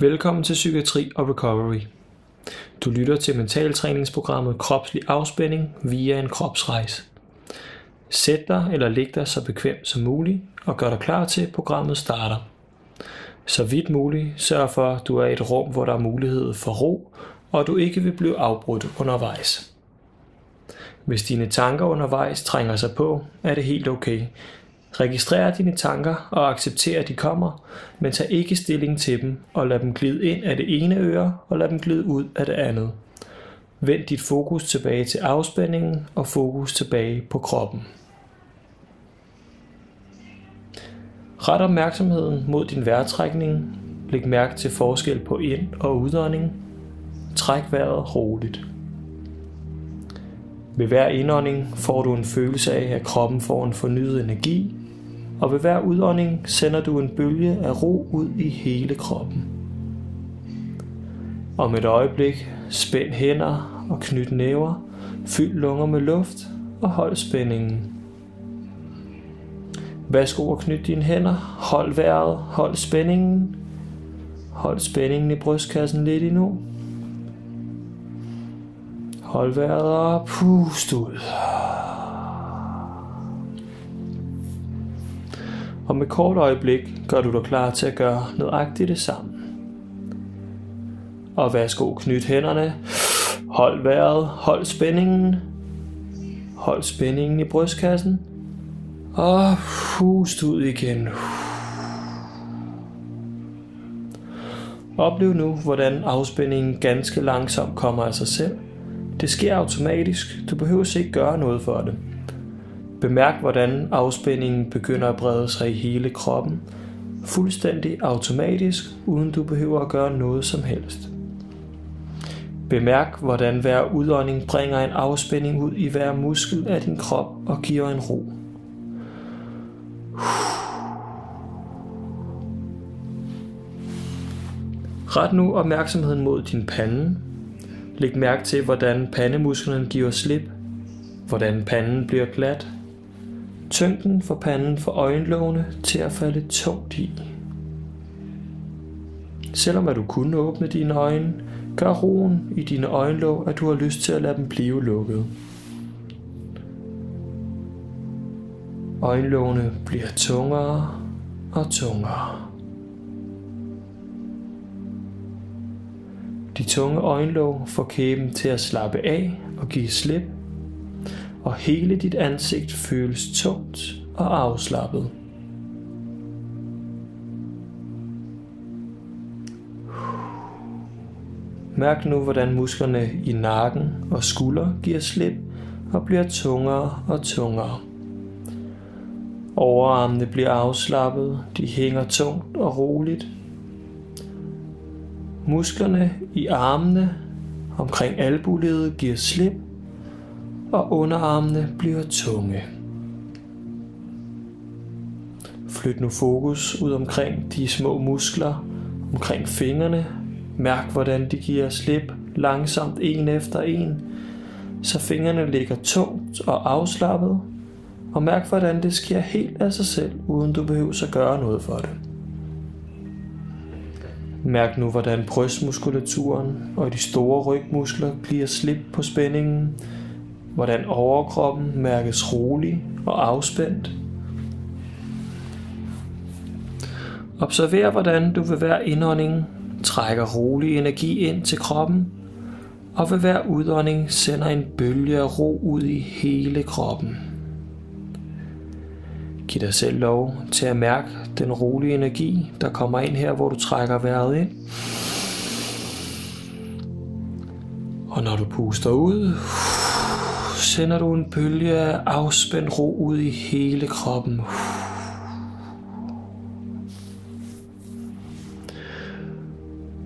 Velkommen til Psykiatri og Recovery. Du lytter til mentaltræningsprogrammet Kropslig Afspænding via en kropsrejse. Sæt dig eller læg dig så bekvemt som muligt og gør dig klar til, at programmet starter. Så vidt muligt sørg for, at du er i et rum, hvor der er mulighed for ro, og du ikke vil blive afbrudt undervejs. Hvis dine tanker undervejs trænger sig på, er det helt okay. Registrer dine tanker og accepter, at de kommer, men tag ikke stilling til dem og lad dem glide ind af det ene øre og lad dem glide ud af det andet. Vend dit fokus tilbage til afspændingen og fokus tilbage på kroppen. Ret opmærksomheden mod din vejrtrækning. Læg mærke til forskel på ind- og udånding. Træk vejret roligt. Ved hver indånding får du en følelse af, at kroppen får en fornyet energi, og ved hver udånding sender du en bølge af ro ud i hele kroppen. Om et øjeblik spænd hænder og knyt næver, fyld lunger med luft og hold spændingen. Værsgo at knytte dine hænder, hold vejret, hold spændingen. Hold spændingen i brystkassen lidt endnu. Hold vejret og pust ud. Om et kort øjeblik gør du dig klar til at gøre nøjagtigt det samme. Og værsgo knyt hænderne. Hold vejret, hold spændingen. Hold spændingen i brystkassen. Og pust ud igen. Oplev nu, hvordan afspændingen ganske langsomt kommer af sig selv. Det sker automatisk. Du behøver ikke gøre noget for det. Bemærk, hvordan afspændingen begynder at brede sig i hele kroppen. Fuldstændig automatisk, uden du behøver at gøre noget som helst. Bemærk, hvordan hver udånding bringer en afspænding ud i hver muskel af din krop og giver en ro. Ret nu opmærksomheden mod din pande. Læg mærke til, hvordan pandemusklerne giver slip, hvordan panden bliver glat. Tyngden for panden får øjenlågene til at falde tungt i. Selvom at du kunne åbne dine øjne, gør roen i dine øjenlåg, at du har lyst til at lade dem blive lukket. Øjenlågene bliver tungere og tungere. De tunge øjenlåg får kæben til at slappe af og give slip, og hele dit ansigt føles tungt og afslappet. Mærk nu, hvordan musklerne i nakken og skulder giver slip og bliver tungere og tungere. Overarmene bliver afslappet, de hænger tungt og roligt. Musklerne i armene omkring albuleddet giver slip, og underarmene bliver tunge. Flyt nu fokus ud omkring de små muskler omkring fingrene. Mærk, hvordan de giver slip langsomt en efter en, så fingrene ligger tungt og afslappet. Og mærk, hvordan det sker helt af sig selv, uden du behøver at gøre noget for det. Mærk nu, hvordan brystmuskulaturen og de store rygmuskler giver slip på spændingen. Hvordan overkroppen mærkes rolig og afspændt. Observer, hvordan du ved hver indånding trækker rolig energi ind til kroppen, og ved hver udånding sender en bølge af ro ud i hele kroppen. Giv dig selv lov til at mærke den rolige energi, der kommer ind her, hvor du trækker vejret ind. Og når du puster ud, sender du en bølge af afspændt ro ud i hele kroppen.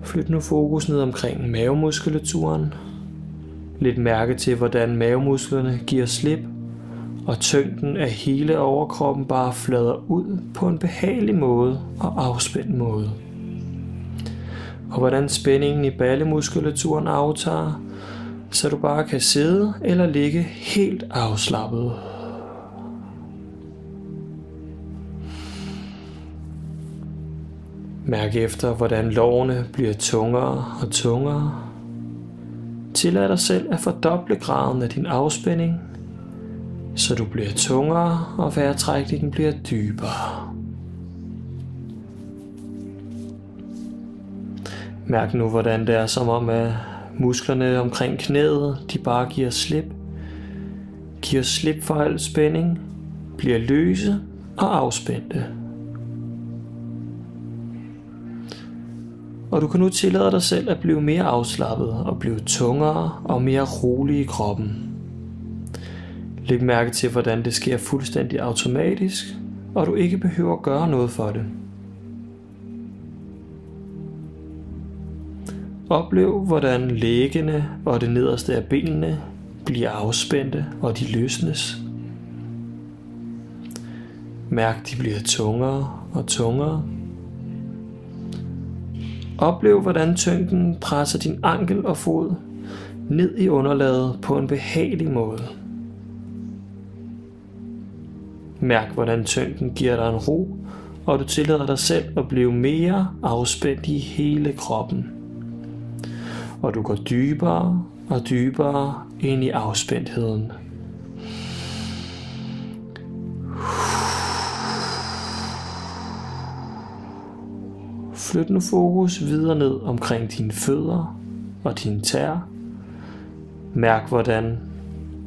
Flyt nu fokus ned omkring mavemuskulaturen. Læg mærke til, hvordan mavemusklerne giver slip, og tyngden af hele overkroppen bare flader ud på en behagelig måde og afspændt måde. Og hvordan spændingen i ballemuskulaturen aftager, så du bare kan sidde eller ligge helt afslappet. Mærk efter, hvordan lårene bliver tungere og tungere. Tillad dig selv at fordoble graden af din afspænding, så du bliver tungere og vejrtrækningen bliver dybere. Mærk nu, hvordan det er som om, at musklerne omkring knæet, de bare giver slip. Giver slip for al spænding, bliver løse og afspændte. Og du kan nu tillade dig selv at blive mere afslappet og blive tungere og mere rolig i kroppen. Læg mærke til, hvordan det sker fuldstændig automatisk, og du ikke behøver at gøre noget for det. Oplev, hvordan læggene og det nederste af benene bliver afspændte, og de løsnes. Mærk, de bliver tungere og tungere. Oplev, hvordan tyngden presser din ankel og fod ned i underlaget på en behagelig måde. Mærk, hvordan tyngden giver dig en ro, og du tillader dig selv at blive mere afspændt i hele kroppen. Og du går dybere og dybere ind i afspændtheden. Flyt nu fokus videre ned omkring dine fødder og dine tæer. Mærk, hvordan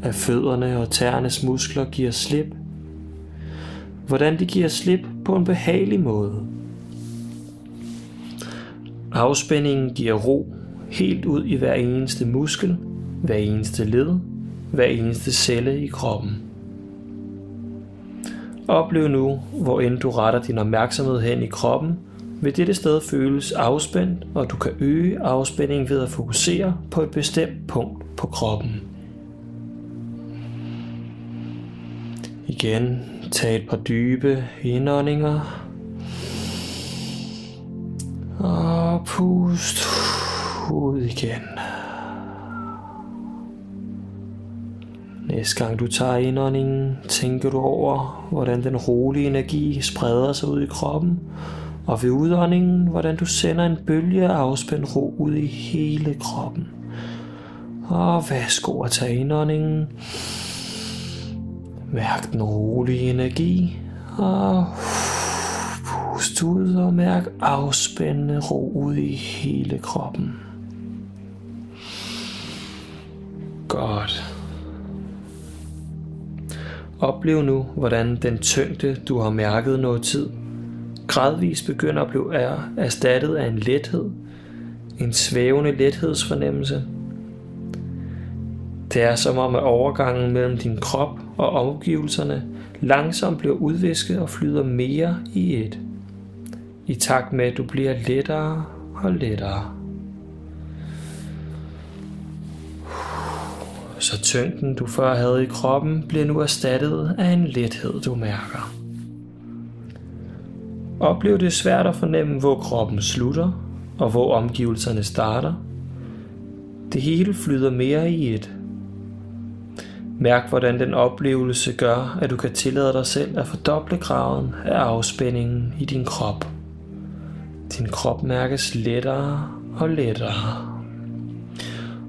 at fødderne og tæernes muskler giver slip. Hvordan de giver slip på en behagelig måde. Afspændingen giver ro helt ud i hver eneste muskel, hver eneste led, hver eneste celle i kroppen. Oplev nu, hvor end du retter din opmærksomhed hen i kroppen, vil dette sted føles afspændt, og du kan øge afspændingen ved at fokusere på et bestemt punkt på kroppen. Igen, tag et par dybe indåndinger. Og pust ud igen. Næste gang du tager indåndingen, tænker du over, hvordan den rolige energi spreder sig ud i kroppen, og ved udåndingen, hvordan du sender en bølge af afspændt ro ud i hele kroppen. Og værsgo at tage indåndingen. Mærk den rolige energi, og pust ud og mærk afspændende ro ud i hele kroppen. Godt. Oplev nu, hvordan den tyngde, du har mærket noget tid, gradvist begynder at blive erstattet af en lethed, en svævende lethedsfornemmelse. Det er som om, at overgangen mellem din krop og omgivelserne langsomt bliver udvisket og flyder mere i et, i takt med, at du bliver lettere og lettere. Så tyngden, du før havde i kroppen, bliver nu erstattet af en lethed, du mærker. Oplev det svært at fornemme, hvor kroppen slutter, og hvor omgivelserne starter. Det hele flyder mere i et. Mærk, hvordan den oplevelse gør, at du kan tillade dig selv at fordoble graden af afspændingen i din krop. Din krop mærkes lettere og lettere.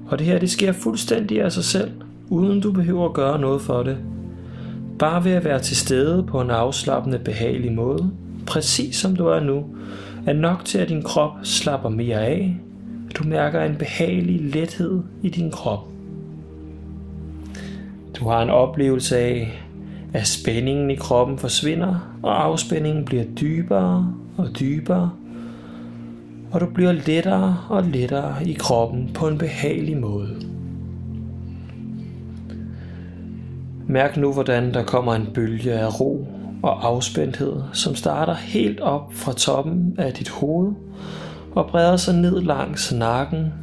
Og det her, det sker fuldstændig af sig selv, uden du behøver at gøre noget for det. Bare ved at være til stede på en afslappende, behagelig måde, præcis som du er nu, er nok til, at din krop slapper mere af. Du mærker en behagelig lethed i din krop. Du har en oplevelse af, at spændingen i kroppen forsvinder, og afspændingen bliver dybere og dybere, og du bliver lettere og lettere i kroppen på en behagelig måde. Mærk nu, hvordan der kommer en bølge af ro og afspændthed, som starter helt op fra toppen af dit hoved og breder sig ned langs nakken,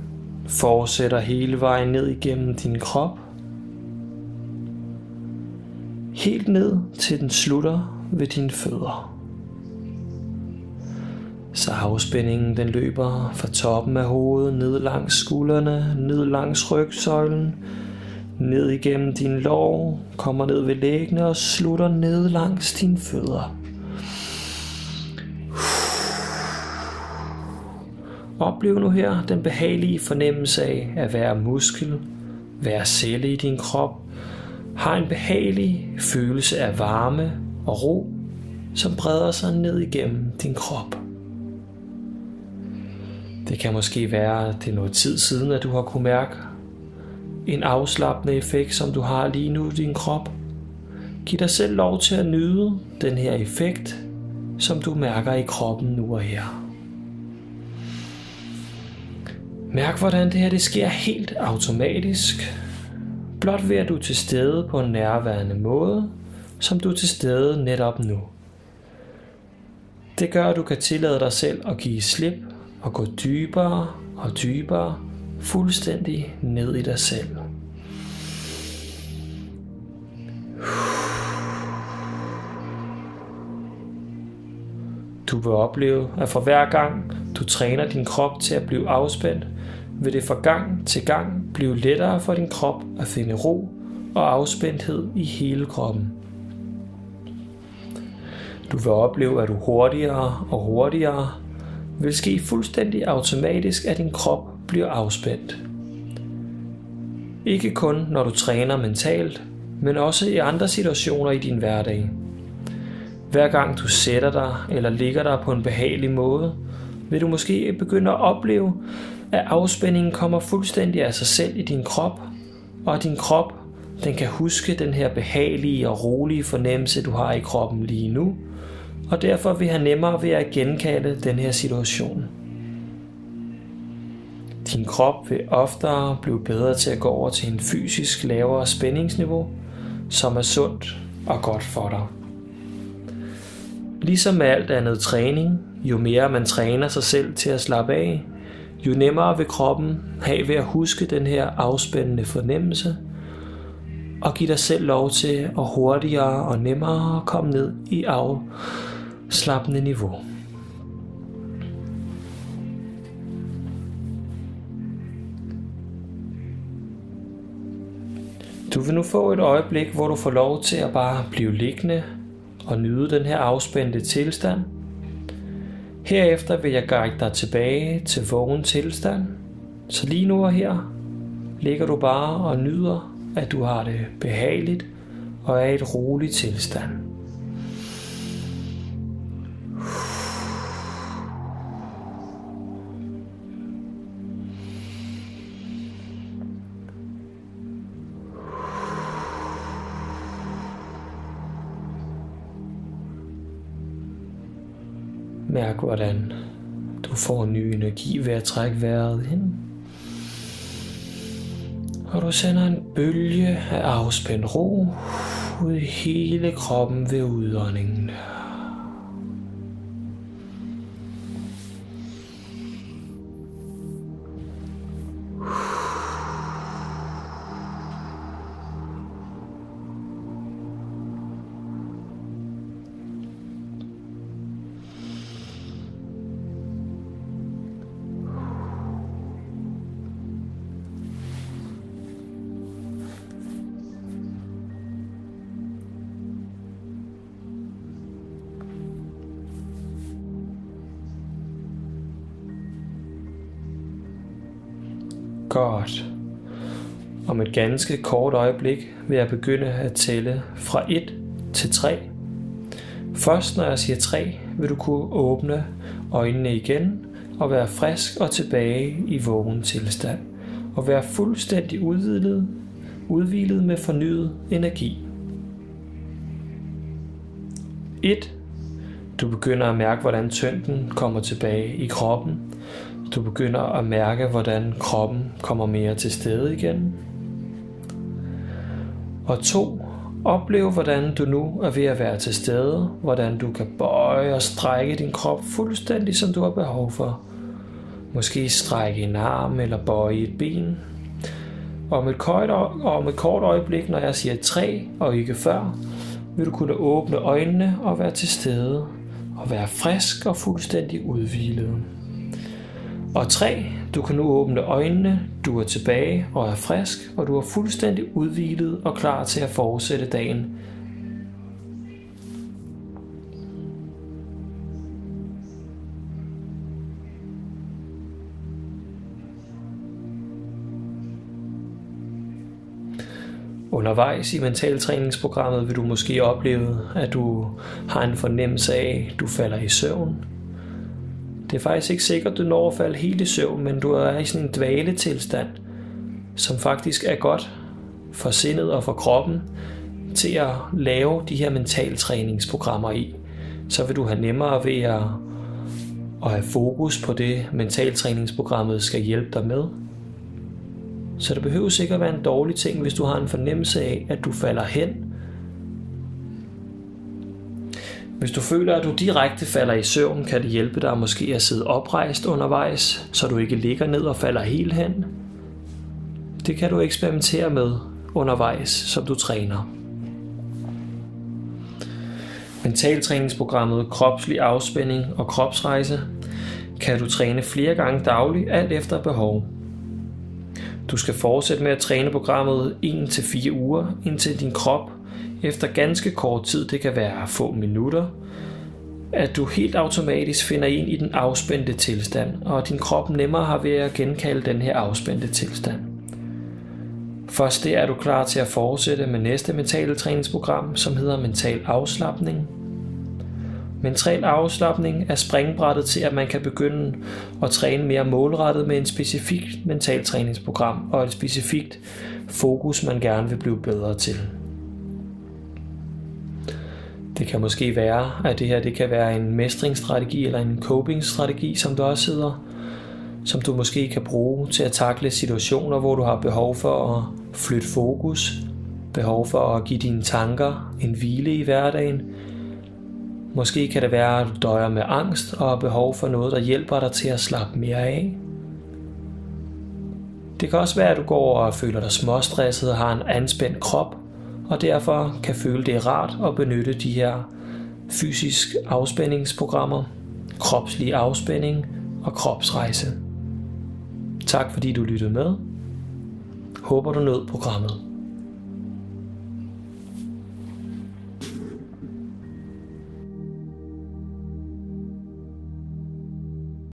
fortsætter hele vejen ned igennem din krop, helt ned til den slutter ved dine fødder. Så afspændingen den løber fra toppen af hovedet, ned langs skuldrene, ned langs rygsøjlen, ned igennem din lår, kommer ned ved læggene og slutter ned langs dine fødder. Oplev nu her den behagelige fornemmelse af at være muskel, være celle i din krop, har en behagelig følelse af varme og ro, som breder sig ned igennem din krop. Det kan måske være, at det er noget tid siden, at du har kunne mærke en afslappende effekt, som du har lige nu i din krop. Giv dig selv lov til at nyde den her effekt, som du mærker i kroppen nu og her. Mærk, hvordan det her sker helt automatisk, blot ved at du er til stede på en nærværende måde, som du er til stede netop nu. Det gør, at du kan tillade dig selv at give slip og gå dybere og dybere, fuldstændig ned i dig selv. Du vil opleve, at for hver gang du træner din krop til at blive afspændt, vil det fra gang til gang blive lettere for din krop at finde ro og afspændthed i hele kroppen. Du vil opleve, at du hurtigere og hurtigere vil ske fuldstændig automatisk, at din krop bliver afspændt. Ikke kun når du træner mentalt, men også i andre situationer i din hverdag. Hver gang du sætter dig eller ligger dig på en behagelig måde, vil du måske begynde at opleve, at afspændingen kommer fuldstændig af sig selv i din krop, og at din krop den kan huske den her behagelige og rolige fornemmelse, du har i kroppen lige nu, og derfor vil have nemmere ved at genkalde den her situation. Din krop vil oftere blive bedre til at gå over til en fysisk lavere spændingsniveau, som er sundt og godt for dig. Ligesom med alt andet træning, jo mere man træner sig selv til at slappe af, jo nemmere vil kroppen have ved at huske den her afspændende fornemmelse, og give dig selv lov til at hurtigere og nemmere komme ned i afslappende niveau. Du vil nu få et øjeblik, hvor du får lov til at bare blive liggende og nyde den her afspændte tilstand. Herefter vil jeg guide dig tilbage til vågen tilstand. Så lige nu og her ligger du bare og nyder, at du har det behageligt og er i et roligt tilstand. Mærk, hvordan du får ny energi ved at trække vejret ind. Og du sender en bølge af afspændt ro ud i hele kroppen ved udåndingen. Godt. Om et ganske kort øjeblik vil jeg begynde at tælle fra 1 til 3. Først når jeg siger 3, vil du kunne åbne øjnene igen og være frisk og tilbage i vågen tilstand. Og være fuldstændig udhvilet med fornyet energi. 1. Du begynder at mærke, hvordan tyngden kommer tilbage i kroppen. Du begynder at mærke, hvordan kroppen kommer mere til stede igen. Og 2. Oplev, hvordan du nu er ved at være til stede. Hvordan du kan bøje og strække din krop fuldstændig, som du har behov for. Måske strække en arm eller bøje et ben. Og om et kort øjeblik, når jeg siger 3 og ikke før, vil du kunne åbne øjnene og være til stede. Og være frisk og fuldstændig udhvilet. Og 3. Du kan nu åbne øjnene, du er tilbage og er frisk, og du er fuldstændig udhvilet og klar til at fortsætte dagen. Undervejs i mentaltræningsprogrammet vil du måske opleve, at du har en fornemmelse af, at du falder i søvn. Det er faktisk ikke sikkert, at du når at falde helt i søvn, men du er i sådan en dvaletilstand, som faktisk er godt for sindet og for kroppen til at lave de her mentaltræningsprogrammer i. Så vil du have nemmere ved at have fokus på det, mentaltræningsprogrammet skal hjælpe dig med. Så det behøver sikkert være en dårlig ting, hvis du har en fornemmelse af, at du falder hen. Hvis du føler, at du direkte falder i søvn, kan det hjælpe dig måske at sidde oprejst undervejs, så du ikke ligger ned og falder helt hen. Det kan du eksperimentere med undervejs, som du træner. Mentaltræningsprogrammet Kropslig Afspænding og Kropsrejse kan du træne flere gange dagligt, alt efter behov. Du skal fortsætte med at træne programmet 1-4 uger, indtil din krop efter ganske kort tid, det kan være få minutter, at du helt automatisk finder ind i den afspændte tilstand, og din krop nemmere har ved at genkalde den her afspændte tilstand. Først der er du klar til at fortsætte med næste mentale træningsprogram, som hedder mental afslapning. Mental afslapning er springbrættet til, at man kan begynde at træne mere målrettet med en specifik mental træningsprogram og et specifikt fokus, man gerne vil blive bedre til. Det kan måske være, at det her kan være en mestringsstrategi eller en copingstrategi, som der også hedder, som du måske kan bruge til at takle situationer, hvor du har behov for at flytte fokus, behov for at give dine tanker en hvile i hverdagen. Måske kan det være, at du døjer med angst og har behov for noget, der hjælper dig til at slappe mere af. Det kan også være, at du går og føler dig småstresset og har en anspændt krop, og derfor kan føle det rart at benytte de her fysisk afspændingsprogrammer, kropslig afspænding og kropsrejse. Tak fordi du lyttede med. Håber du nød programmet.